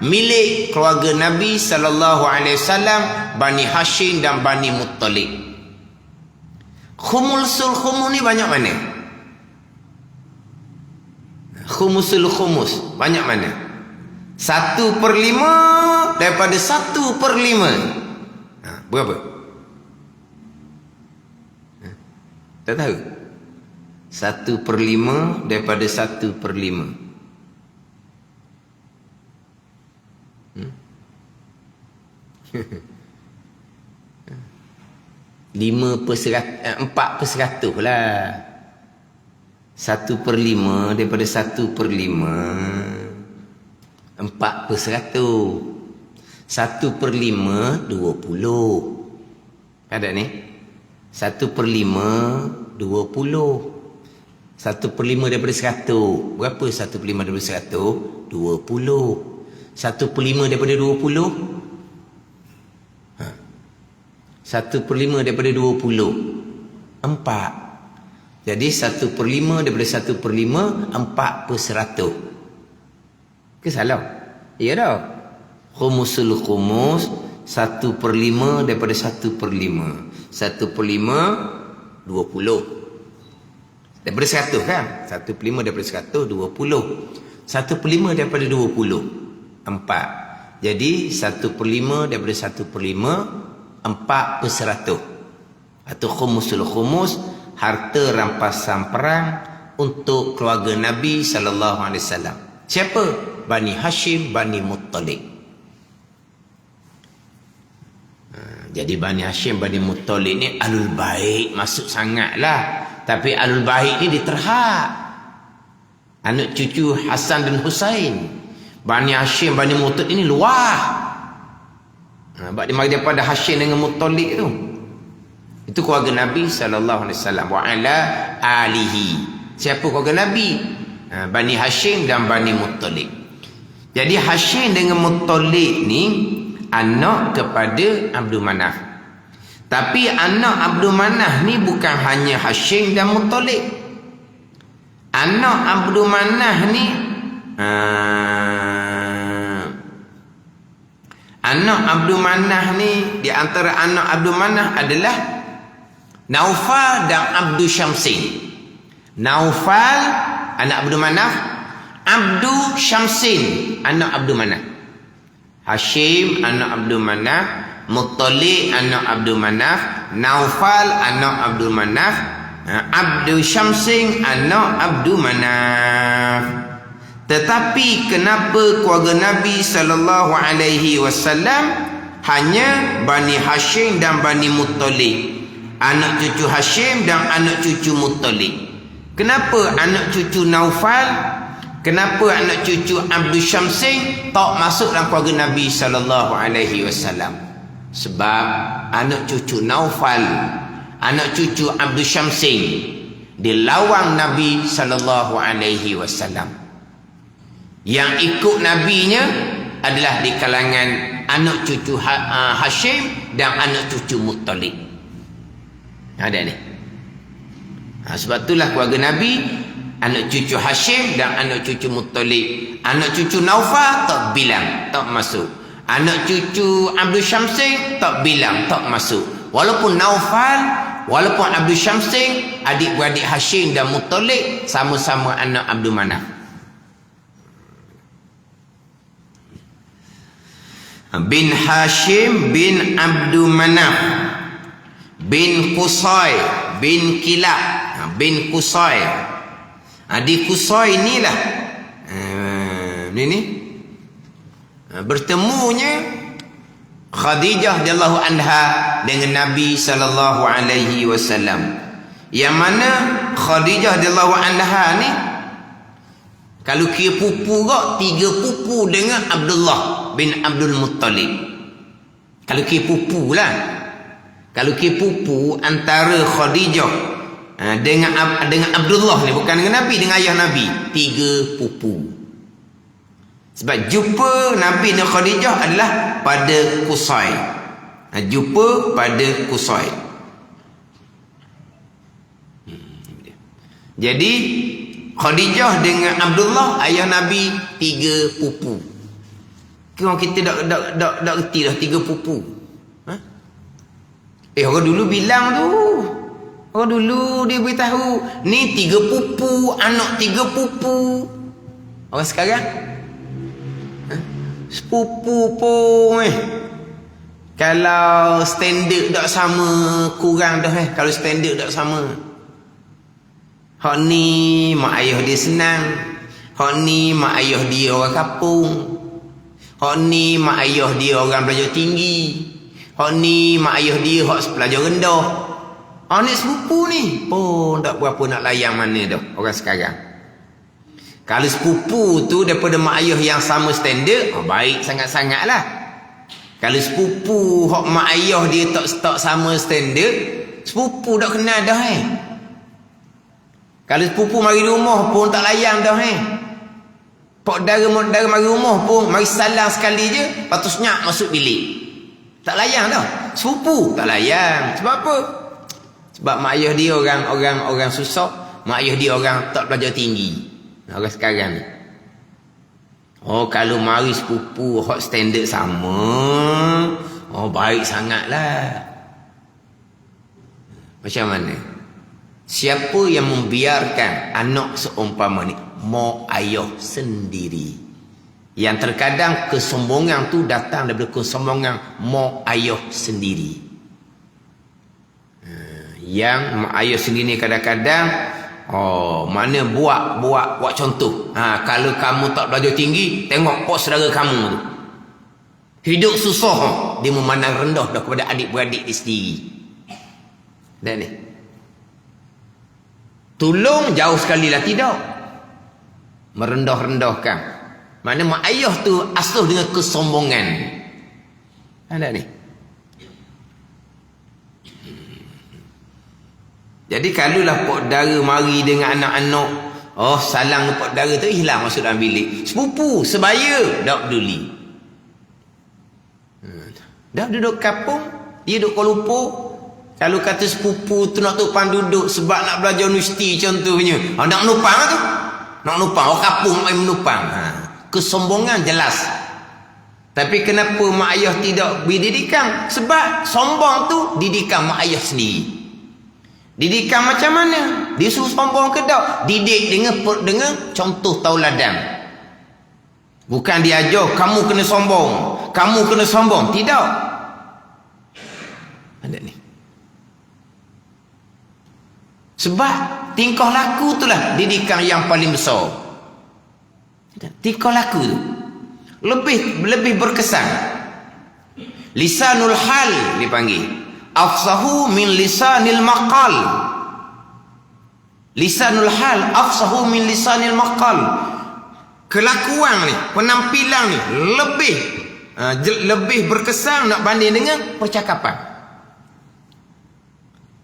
milik keluarga Nabi sallallahu alaihi wasallam, Bani Hashim dan Bani Muttalib. Khumusul khumus ni banyak mana? Khumusul khumus banyak mana? 1/5 daripada 1/5. Berapa? Tak tahu. 1/5 daripada 1/5. 4/100 lah. 1/5 daripada 1/5. 4/100. 1/5 20. Ada ni? 1/5 20. 1/5 daripada 100. Berapa 1/5 daripada 100? 20. 1/5 daripada 20? 1/5 daripada 20? 4. Jadi 1/5 daripada 1/5 4/100. Ke salah? Ya dah. Khumusul khumus 1/5 daripada 1/5. 1/5 20. Daripada 100 kan? 1/5 daripada 100 20. 1/5 daripada 20 4. Jadi 1/5 daripada 1/5 4/100. Atau khumusul khumus, harta rampasan perang untuk keluarga Nabi sallallahu alaihi wasallam. Siapa? Bani Hashim, Bani Muttalib. Jadi Bani Hashim, Bani Muttalib ni alul baik masuk sangatlah. Tapi alul baik ni diterhad. Anak cucu Hasan dan Husain. Bani Hashim, Bani Muttalib ini luah. Sebab dia mari daripada Hashim dengan Muttalib tu. Itu keluarga Nabi sallallahu alaihi wasallam wa ala alihi. Siapa keluarga Nabi? Bani Hashim dan Bani Muttalib. Jadi Hashim dengan Muttalib ni anak kepada Abdul Manaf. Tapi anak Abdul Manaf ni bukan hanya Hashim dan Muttalib. Anak Abdul Manaf ni anak Abdul Manaf ni, di antara anak Abdul Manaf adalah Naufal dan Abdul Syamsin. Naufal anak Abdul Manaf, Abdul Syamsin anak Abdul Manaf. Hashim anak Abdul Manaf, Muttalib anak Abdul Manaf, Naufal anak Abdul Manaf, Abdul Syamsin anak Abdul Manaf. Tetapi kenapa keluarga Nabi sallallahu alaihi wasallam hanya Bani Hashim dan Bani Muttalib, anak cucu Hashim dan anak cucu Muttalib? Kenapa anak cucu Naufal, kenapa anak cucu Abdul Syamsin tak masuk dalam keluarga Nabi sallallahu alaihi wasallam? Sebab anak cucu Naufal, anak cucu Abdul Syamsin dilawan Nabi sallallahu alaihi wasallam. Yang ikut nabinya adalah di kalangan anak cucu Hashim dan anak cucu Muttalib. Ada ni. Sebab itulah keluarga Nabi, anak cucu Hashim dan anak cucu Muttalib. Anak cucu Naufal tak bilang, tak masuk. Anak cucu Abdul Syamsin tak bilang, tak masuk. Walaupun Naufal, walaupun Abdul Syamsin, adik-beradik Hashim dan Muttalib sama-sama anak Abdul Manaf. Bin Hashim bin Abdul Manaf bin Qusay bin Kilab bin Qusay. Di Qusay inilah ini bertemunya Khadijah radhiyallahu anha dengan Nabi sallallahu alaihi wasallam. Yang mana Khadijah radhiyallahu anha ni kalau kira pupu kok 3 pupu dengan Abdullah bin Abdul Muttalib. Kalau kira pupu lah. Kalau kira pupu antara Khadijah dengan Abdullah ni, bukan dengan Nabi, dengan ayah Nabi, 3 pupu. Sebab jumpa Nabi dan Khadijah adalah pada Qusay. Jumpa pada Qusay. Jadi Khadijah dengan Abdullah ayah Nabi 3 pupu. Kau kita dak reti dah 3 pupu. Orang dulu bilang tu. Orang dulu dia beritahu ni 3 pupu, anak 3 pupu. Orang sekarang sepupu pun kalau standard tak sama kurang dah kalau standard tak sama. Hak ni mak ayah dia senang, hak ni mak ayah dia orang kampung, hak ni mak ayah dia orang belajar tinggi, hak ni mak ayah dia hak pelajar rendah. Ni sepupu ni pun tak berapa nak layang mana dah orang sekarang. Kalau sepupu tu daripada mak ayah yang sama standard, baik sangat-sangat lah. Kalau sepupu hak mak ayah dia tak sama standard, sepupu tak kenal dah Kalau sepupu mari rumah pun tak layang dah Pak dara mari rumah pun mari salam sekali je, lepas tu senyap masuk bilik. Tak layang dah. Sepupu tak layang. Sebab apa? Sebab mak ayah dia orang susah, mak ayah dia orang tak belajar tinggi. Orang sekarang ni. Kalau mari sepupu hak standard sama, baik sangatlah. Macam mana? Siapa yang membiarkan anak seumpama ni mak ayah sendiri? Yang terkadang kesombongan tu datang daripada kesombongan mak ayah sendiri. Yang mak ayah sendiri kadang-kadang mana buat contoh. Kalau kamu tak belajar tinggi, tengok pok saudara kamu tu. Hidup susah, dia memandang rendah dah kepada adik-beradik dia sendiri. Dan ni. Tolong jauh sekali lah tidak. Merendah-rendahkan. Mana mak ayah tu asuh dengan kesombongan. Ada ni. Jadi kalaulah pok dara mari dengan anak-anak, salang pok dara tu hilang masuk dalam bilik. Sepupu, sebaya, tak peduli. Dah duduk kampung, dia duduk Kuala Lumpur. Kalau kata sepupu tu nak tumpang duduk sebab nak belajar universiti contohnya. Nak menupang tu. Nak menupang, orang kampung nak menupang. Kesombongan jelas. Tapi kenapa mak ayah tidak berdidikan? Sebab sombong tu didikan mak ayah sendiri. Didikan macam mana? Dia suruh sombong ke tak? Didik dengan contoh tauladan. Bukan diajar kamu kena sombong, kamu kena sombong. Tidak. Ada ni. Sebab tingkah laku itulah didikan yang paling besar. Tingkah laku tu lebih berkesan. Lisanul hal dipanggil. Afsahu min lisanil maqal. Lisanul hal afsahu min lisanil maqal. Kelakuan ni, penampilan ni lebih berkesan nak banding dengan percakapan.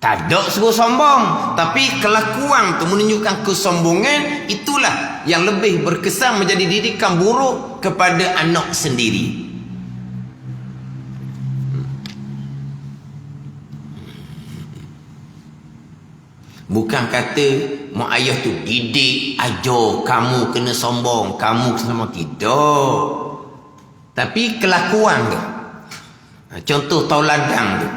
Tak ada suruh sombong, tapi kelakuan tu menunjukkan kesombongan, itulah yang lebih berkesan menjadi didikan buruk kepada anak sendiri. Bukan kata mak ayah tu didik, ajar kamu kena sombong, kamu kena sombong. Tidak. Tapi kelakuan tu. Contoh tauladan tu.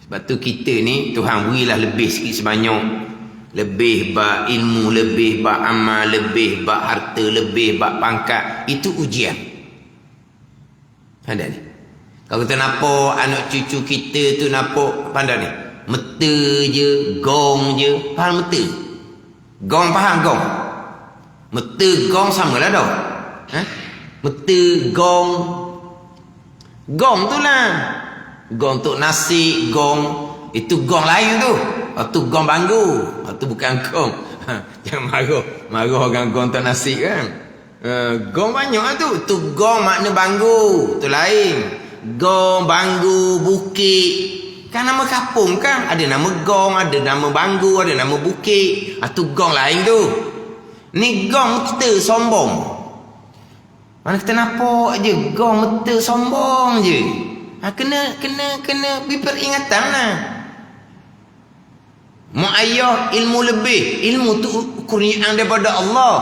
Sebab tu kita ni Tuhan berilah lebih sikit sebanyak. Lebih bak ilmu, lebih bak amal, lebih bak harta, lebih bak pangkat. Itu ujian. Pandai ni. Kalau kita nampak anak cucu kita tu nampak, pandai ni. Meta je, gong je. Faham meta? Gong faham gong? Meta gong sama lah dah. Ha? Meta gong. Gong tu lah. Gong untuk nasi, gong. Itu gong lain tu. Itu gong banggu. Itu bukan gong. Jangan marah. Marah orang gong untuk nasi kan. Gong banyak lah tu. Itu gong makna banggu. Itu lain. Gong, banggu, bukit. Kan nama kampung kan. Ada nama gong, ada nama banggu, ada nama bukit. Itu gong lain tu. Ni gong kita sombong. Mana kita nampak je. Gong kita sombong je. Kena peringatan lah. Mak ayah ilmu lebih. Ilmu tu kurniaan daripada Allah.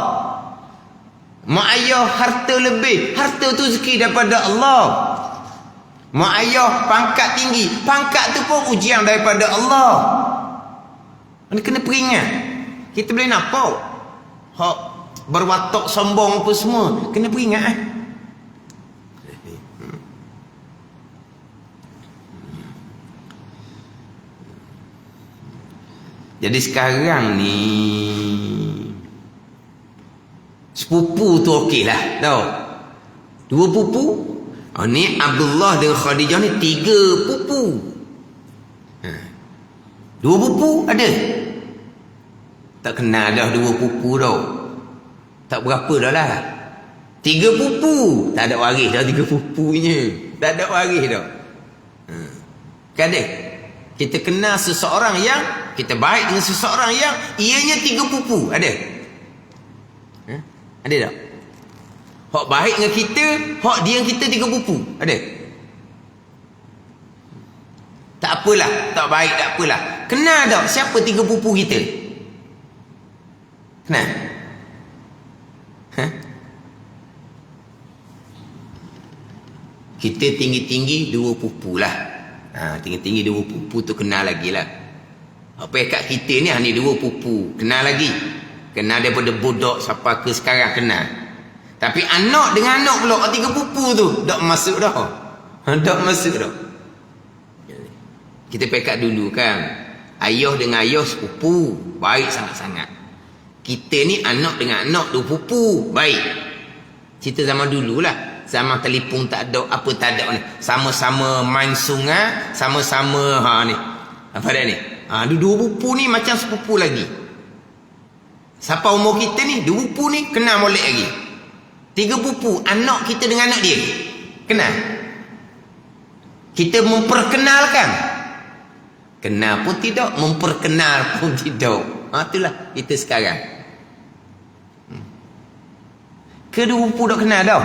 Mak ayah harta lebih. Harta tu rezeki daripada Allah. Mak ayah pangkat tinggi. Pangkat tu pun ujian daripada Allah. Kena peringat. Kita boleh nampak hak berwatak sombong apa semua. Kena peringat. Jadi sekarang ni sepupu tu okey lah. Tahu? Dua pupu. Ni Abdullah dengan Khadijah ni 3 pupu. Dua pupu ada. Tak kenal dah 2 pupu dah. Tak berapa dah lah. 3 pupu. Tak ada waris dah 3 pupunya. Tak ada waris dah. Kan ada? Kita kenal seseorang yang, kita baik dengan seseorang yang ianya 3 pupu. Ada? Ada tak? Hak baik dengan kita, hak dia dengan kita 3 pupu. Ada? Tak apalah. Tak baik tak apalah. Kenal tak siapa 3 pupu kita? Kenal? Kita tinggi-tinggi 2 pupu lah. Tinggi-tinggi 2 pupu tu kenal lagi lah. Apa yang kat kita ni 2 pupu. Kenal lagi. Kenal daripada budak sampai ke sekarang kenal. Tapi anak dengan anak pula 3 pupu tu tak masuk dah. Tak masuk dah. Kita pekat dulu kan. Ayah dengan ayah sepupu. Baik sangat-sangat. Kita ni anak dengan anak 2 pupu. Baik. Cerita zaman dulu lah. Zaman telefon tak ada, apa tak ada ni. Sama-sama main sungai, sama-sama ni. Apa dah ni? 2 pupu ni macam sepupu lagi. Siapa umur kita ni, 2 pupu ni kenal molek lagi. 3 pupu, anak kita dengan anak dia. Kenal. Kita memperkenalkan. Kenal pun tidak, memperkenal pun tidak. Itulah kita sekarang. Kedua pupu dah kenal dah.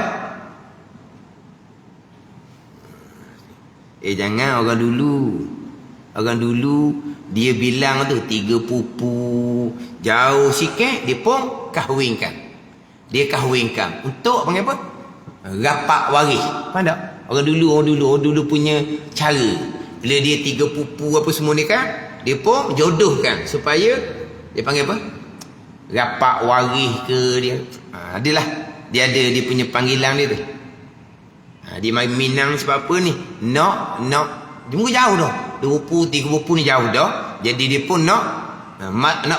Jangan orang dulu. Orang dulu dia bilang tu 3 pupu. Jauh sikit dia pun kahwinkan. Dia kahwinkan untuk panggil apa? Rapat waris. Faham tak? Orang dulu punya cara. Bila dia 3 pupu apa semua ni kan, dia pun jodohkan supaya dia panggil apa? Rapat waris ke dia. Adalah dia ada dia punya panggilan dia tu. Dia main Minang sebab apa ni? Nak dia mungkin jauh dah. 2 pupu, 3 pupu ni jauh dah. Jadi dia pun nak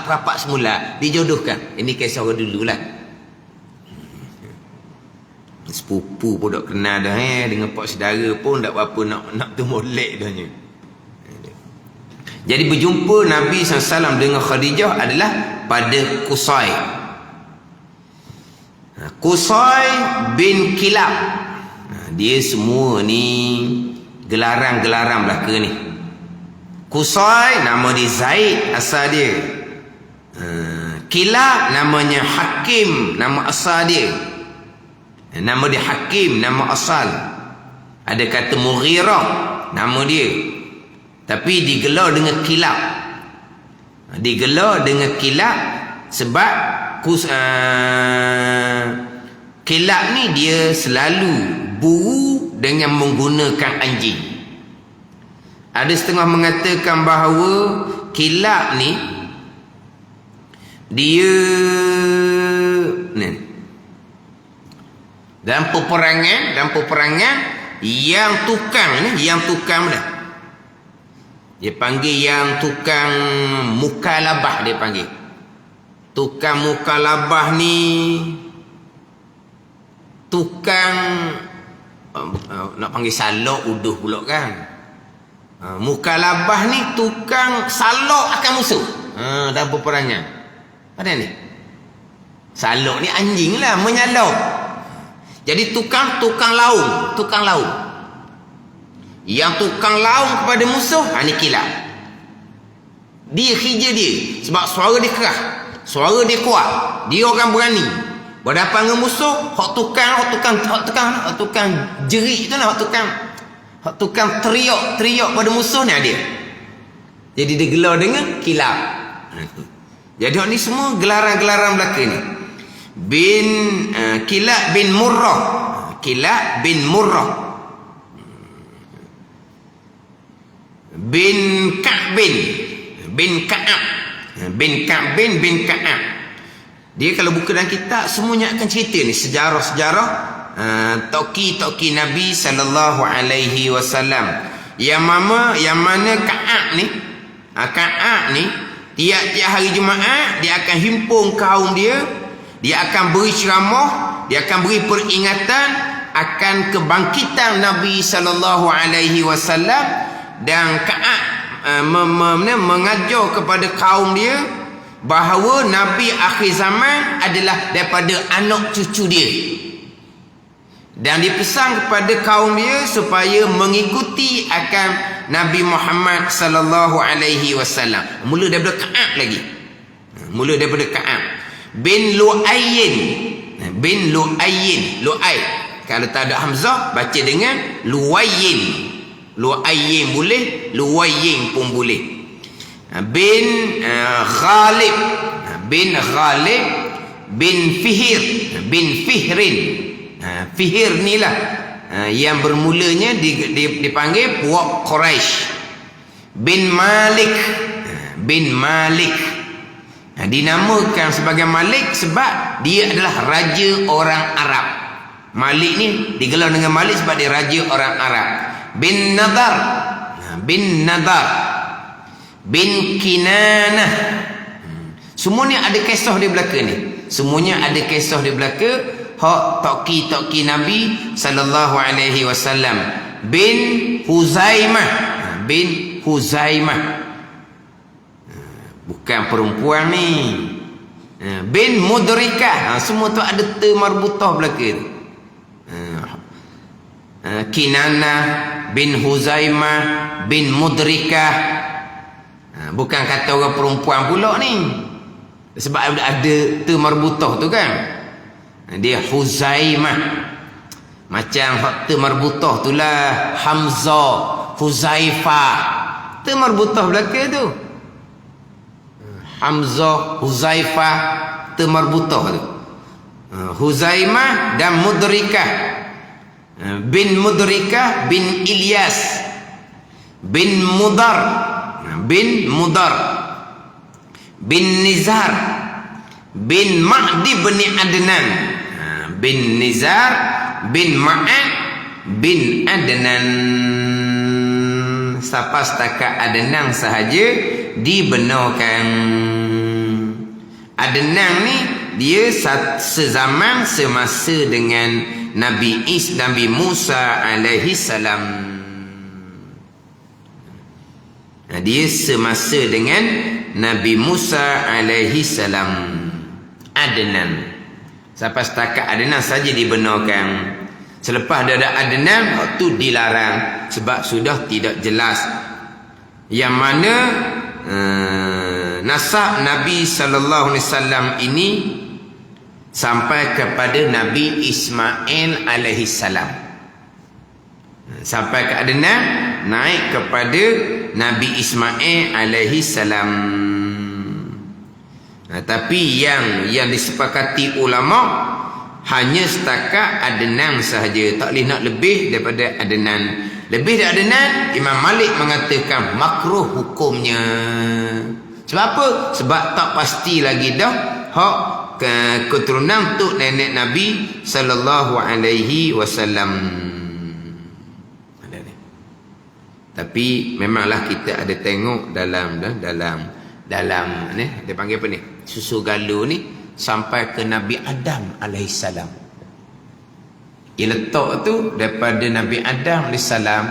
perapat semula. Dijodohkan. Ini kisah orang dulu lah. Sepupu pun tak kenal dah dengan pak saudara pun tak berapa nak tu molek dah. Jadi berjumpa Nabi SAW dengan Khadijah adalah pada Qusay. Qusay bin Kilab. Dia semua ni gelaran-gelaran belaka ni. Qusay nama dia Zaid asal dia. Kilab namanya Hakim, nama asal dia. Nama dia Hakim, nama asal. Ada kata Mughirah, nama dia. Tapi digelar dengan Kilab. Digelar dengan kilap sebab kilap ni dia selalu buru dengan menggunakan anjing. Ada setengah mengatakan bahawa kilap ni dia dalam peperangan yang tukang dah. Dia panggil yang tukang mukalabah, dia panggil. Tukang mukalabah ni tukang nak panggil salok uduh pula kan. Mukalabah ni tukang salok akan musuh. Dalam peperangan. Ada ni. Salok ni anjing lah menyalok. Jadi tukang laung. Yang tukang laung kepada musuh, ni kilap. Dia kerja dia. Sebab suara dia keras. Suara dia kuat. Dia orang berani. Berhadapan dengan musuh, hak tukang jerit tu lah, hak tukang teriak pada musuh ni dia. Jadi dia gelar dengan kilap. Jadi hak ni semua gelaran-gelaran belaka ni. Kilab bin Murrah. Kilab bin Murrah bin Ka'bin bin Ka'ab bin Ka'bin bin Ka'ab. Dia kalau buka dalam kitab semuanya akan cerita ni sejarah-sejarah toki-toki Nabi sallallahu alaihi wasallam. Yang mana Ka'ab ni tiap-tiap hari Jumaat dia akan himpun kaum dia akan beri ceramah, dia akan beri peringatan akan kebangkitan Nabi sallallahu alaihi wasallam. Dan Ka'ab mengajar kepada kaum dia bahawa Nabi akhir zaman adalah daripada anak cucu dia. Dan dia pesan kepada kaum dia supaya mengikuti akan Nabi Muhammad sallallahu alaihi wasallam. Mula daripada Ka'ab lagi. Mula daripada Ka'ab bin Lu'ayyin. Lu'ay. Kalau tak ada hamzah baca dengan Lu'ayyin. Lu'ayyin boleh, Lu'ayyin pun boleh. Bin Ghalib bin Fihrin. Fihir ni lah yang bermulanya dipanggil puak Quraisy. Bin Malik dinamakan sebagai Malik sebab dia adalah raja orang Arab. Malik ni digelar dengan Malik sebab dia raja orang Arab. Bin Nadar bin Kinanah. Semua ni ada kisah di belakang ni. Semuanya ada kisah di belakang hak toki Nabi sallallahu alaihi wasallam. Bin Huzaimah. Bukan perempuan ni. Bin Mudrikah. Semua tu ada marbutah belakang. Kinanah bin Huzaimah bin Mudrikah. Bukan kata orang perempuan pula ni. Sebab ada marbutah tu kan. Dia Huzaimah. Macam fakta marbutah tu lah Hamzah, Huzaifah. Marbutah belakang tu. Hamzah, Huzaifah, marbutah tu. Huzaimah dan Mudrikah. Bin Mudrikah bin Ilyas bin Mudar bin Nizar bin Ma'di bin Adnan. Bin Nizar bin Ma'ad bin Adnan. Sampai setakat Adnan sahaja dibenarkan. Adnan ni dia sezaman semasa dengan Nabi Musa alaihi salam. Dia semasa dengan Nabi Musa alaihi salam. Adnan. Sampai setakat Adnan saja dibenarkan. Selepas dia ada Adnan, waktu dilarang sebab sudah tidak jelas yang mana nasab Nabi sallallahu alaihi wasallam ini sampai kepada Nabi Ismail alaihi salam. Sampai ke Adnan, naik kepada Nabi Ismail alaihi salam. Tapi yang disepakati ulama hanya setakat adenan sahaja, tak boleh nak lebih daripada adenan. Lebih dari adenan, Imam Malik mengatakan makruh hukumnya. Sebab apa? Sebab tak pasti lagi dah hak keturunan tok nenek Nabi sallallahu alaihi wasallam. Tapi memanglah kita ada tengok dalam ni dia panggil apa ni, susu galuh ni, sampai ke Nabi Adam alaihissalam. Dia letak tu daripada Nabi Adam alaihissalam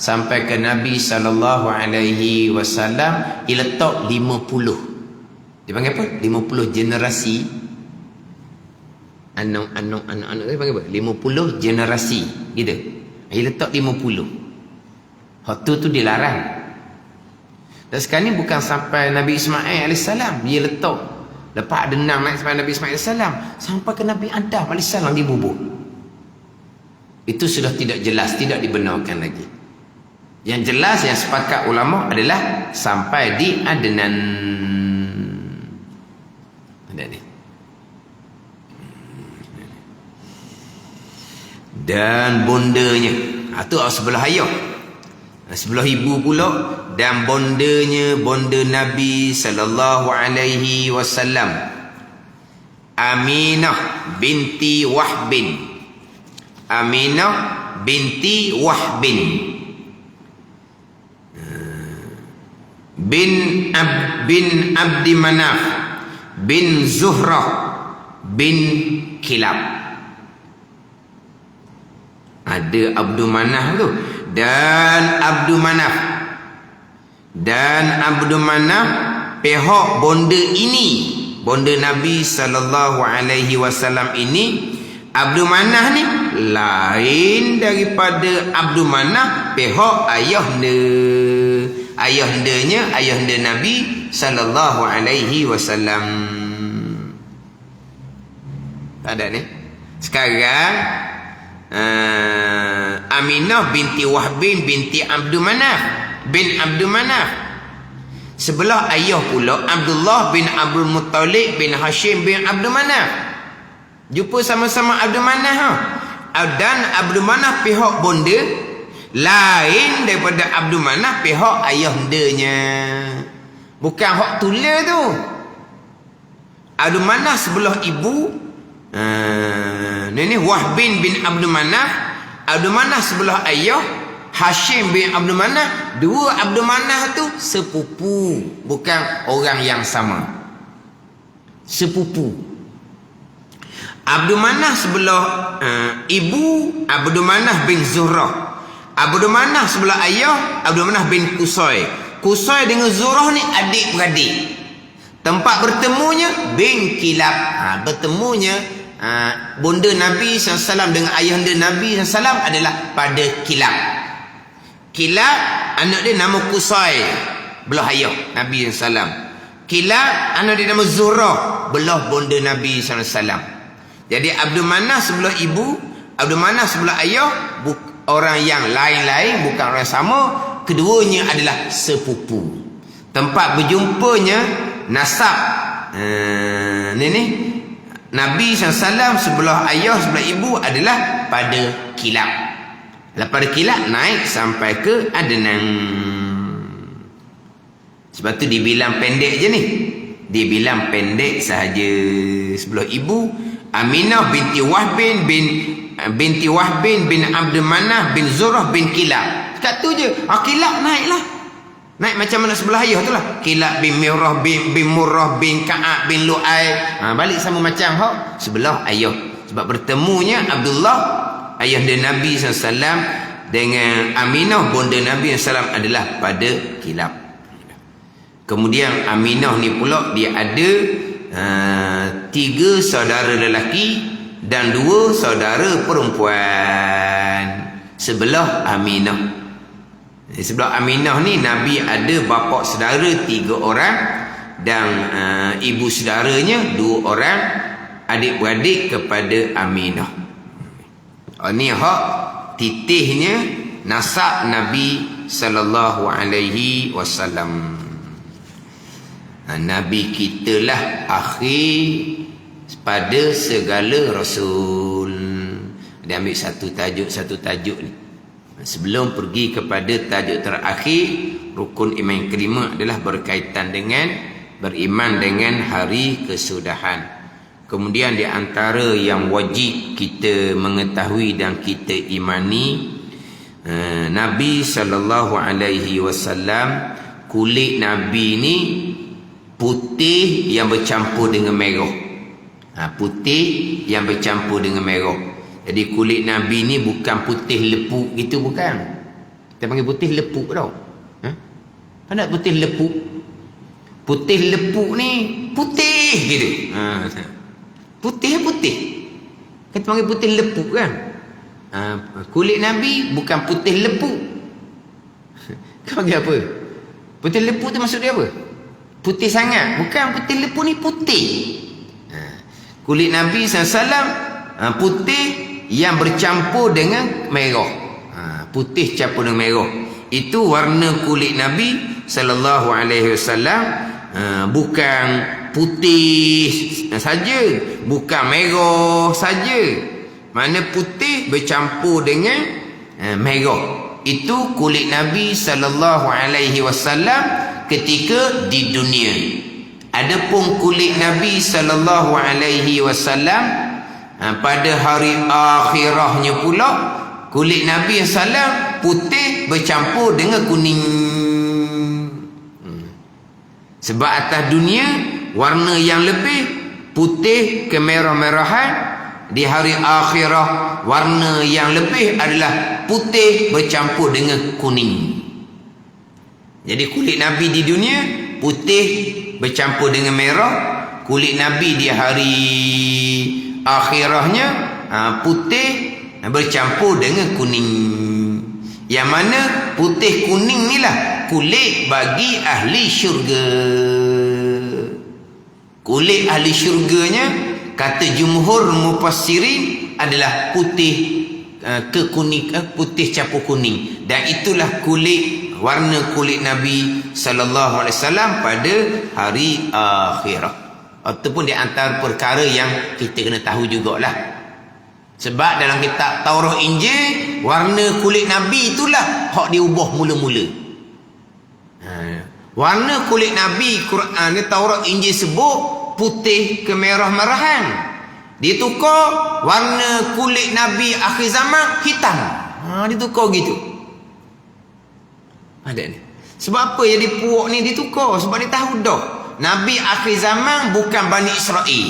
sampai ke Nabi sallallahu alaihi wasallam, dia letak 50. Dia panggil apa? 50 generasi. Anak dia panggil apa? 50 generasi gitu. Dia letak 50. Hak tu dilarang. Dan sekarang ni bukan sampai Nabi Ismail alaihissalam dia letak. Lepas ada 6 naik sampai Nabi Ismail alaihissalam, sampai ke Nabi Adam alaihissalam dia bubur. Itu sudah tidak jelas, tidak dibenarkan lagi. Yang jelas, yang sepakat ulama adalah sampai di Adnan. Dan bondanya, itu sebelah ayah, sebelah ibu pula. Dan bondanya, bonda Nabi sallallahu alaihi wasallam, Aminah binti Wahbin. Aminah binti Wahbin bin Abdi Manaf bin Zuhrah bin Kilab. Ada Abdul Manaf tu, dan Abdul Manaf pihak bonda ini, bonda Nabi sallallahu alaihi wasallam ini. Abdul Manaf ni lain daripada Abdul Manaf pihak ayahanda Nabi sallallahu alaihi wasallam. Tak ada ni. Sekarang Aminah binti Wahbin binti Abdul Manaf bin Abdul Manaf. Sebelah ayah pula Abdullah bin Abdul Muttalib bin Hashim bin Abdul Manaf. Jumpa sama-sama Abdul Manaf. Dan Abdul Manaf pihak bonda lain daripada Abdul Manaf pihak ayahandanya. Bukan hak tula tu. Abdul Manaf sebelah ibu, ni Wahbin bin Abdul Manaf. Abdul Manaf sebelah ayah, Hashim bin Abdul Manaf. Dua Abdul Manaf tu sepupu, bukan orang yang sama. Sepupu. Abdul Manaf sebelah ibu, Abdul Manaf bin Zuhrah. Abdul Manaf sebelah ayah, Abdul Manaf bin Qusay. Qusay dengan Zuhrah ni adik-beradik. Tempat bertemunya bin Kilab. Bertemunya bonda Nabi SAW dengan ayahanda Nabi SAW adalah pada Kilab. Kilab anak dia nama Qusay, belah ayah Nabi SAW. Kilab anak dia nama Zuhrah, belah bonda Nabi SAW. Jadi Abdul Manaf sebelah ibu, Abdul Manaf sebelah ayah, orang yang lain-lain, bukan orang sama. Keduanya adalah sepupu. Tempat berjumpanya nasab Nabi SAW sebelah ayah, sebelah ibu adalah pada Kilab. Lepas pada Kilab naik sampai ke Adnan. Sebab tu dibilang pendek je ni. Dibilang pendek sahaja. Sebelah ibu Aminah binti Wahbin bin Abdul Manaf bin Zuhrah bin Kilab. Kat tu je. Kilab naiklah. Naik macam mana sebelah ayah tu lah. Kilab bin Murrah bin Ka'ab bin Lu'ay. Balik sama macam sebelah ayah. Sebab bertemunya Abdullah ayahanda Nabi SAW dengan Aminah bonda Nabi SAW adalah pada Kilab. Kemudian Aminah ni pula dia ada 3 saudara lelaki dan 2 saudara perempuan sebelah Aminah. Sebelah Aminah ni Nabi ada bapa saudara 3 orang dan ibu saudaranya 2 orang, adik-beradik kepada Aminah. Ni hak titihnya nasab Nabi sallallahu alaihi wasallam. Nabi kita lah akhir pada segala rasul. Dia ambil satu tajuk ni. Sebelum pergi kepada tajuk terakhir, rukun iman yang kelima adalah berkaitan dengan beriman dengan hari kesudahan. Kemudian di antara yang wajib kita mengetahui dan kita imani, Nabi SAW, kulit Nabi ni putih yang bercampur dengan merah. Putih yang bercampur dengan merah. Jadi kulit Nabi ni bukan putih lepuk gitu, bukan. Kita panggil putih lepuk tau. Apa putih lepuk? Putih lepuk ni putih gitu. Putih. Kita panggil putih lepuk kan. Kulit Nabi bukan putih lepuk. Kau panggil apa? Putih lepuk tu maksud dia apa? Putih sangat. Bukan putih lepuk ni putih. Kulit Nabi SAW putih yang bercampur dengan merah. Putih campur dengan merah. Itu warna kulit Nabi SAW. Bukan putih saja, bukan merah saja. Mana putih bercampur dengan merah. Itu kulit Nabi SAW ketika di dunia. Adapun kulit Nabi SAW pada hari akhirahnya pula, kulit Nabi SAW putih bercampur dengan kuning. Sebab atas dunia warna yang lebih putih kemerah-merahan. Di hari akhirah warna yang lebih adalah putih bercampur dengan kuning. Jadi kulit Nabi di dunia putih bercampur dengan merah. Kulit Nabi di hari akhirahnya putih bercampur dengan kuning. Yang mana putih kuning ni lah kulit bagi ahli syurga. Kulit ahli syurganya kata jumhur mufassirin adalah putih kekuning, putih campur kuning. Dan itulah kulit, warna kulit Nabi SAW pada hari akhirah. Ataupun di antara perkara yang kita kena tahu jugalah. Sebab dalam kitab Taurat Injil, warna kulit Nabi itulah hak diubah mula-mula. Warna kulit Nabi Quran ni Taurat Injil sebut putih kemerah-merahan. Ditukar warna kulit Nabi akhir zaman hitam. Ditukar gitu. Ada ni. Sebab apa jadi puak ni ditukar? Sebab dia tahu dah Nabi akhir zaman bukan Bani Israel.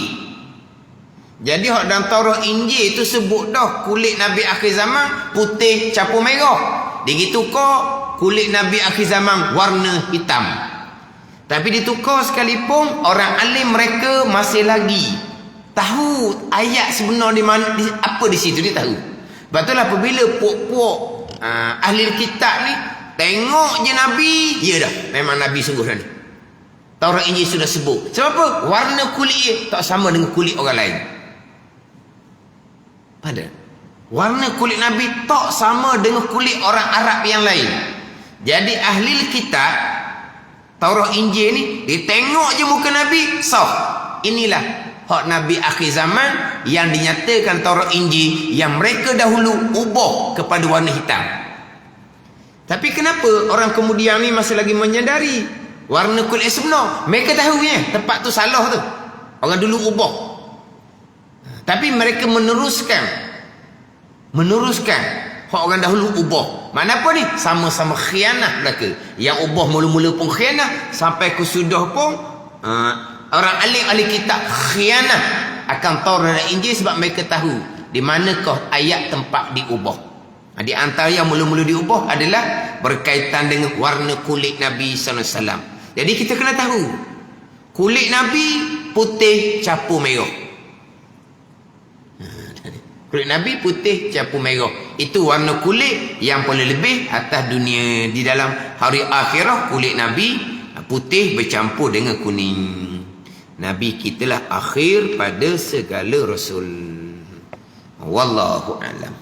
Jadi hak dalam Taurat Injil itu sebut dah kulit Nabi akhir zaman putih campur merah. Dia ditukar kulit Nabi akhir zaman warna hitam. Tapi ditukar sekalipun orang alim mereka masih lagi tahu ayat sebenar di mana, apa di situ dia tahu. Sebab itulah apabila puak-puak ahli kitab ni tengok je Nabi, ya dah memang Nabi sungguh ni. Taurat Injil sudah sebut. Sebab apa? Warna kulit dia tak sama dengan kulit orang lain. Pada warna kulit Nabi tak sama dengan kulit orang Arab yang lain. Jadi ahli kitab Taurat Injil ni dia tengok je muka Nabi, sah. Inilah hak Nabi akhir zaman yang dinyatakan Taurat Injil yang mereka dahulu ubah kepada warna hitam. Tapi kenapa orang kemudian ni masih lagi menyadari warna kulit sebenar? Mereka tahu ya tempat tu salah tu. Orang dulu ubah. Tapi mereka meneruskan hak orang dahulu ubah. Mana apa ni? Sama-sama khianat mereka. Yang ubah mula-mula pun khianat, sampai ke sudah pun orang alim ahli kitab khianat akan Taurat dan Injil sebab mereka tahu di manakah ayat tempat diubah. Di antara yang mula-mula diubah adalah berkaitan dengan warna kulit Nabi SAW. Jadi kita kena tahu kulit Nabi putih campur merah. Kulit Nabi putih campur merah. Itu warna kulit yang paling lebih atas dunia. Di dalam hari akhirah kulit Nabi putih bercampur dengan kuning. Nabi kitalah akhir pada segala rasul. Wallahu a'lam.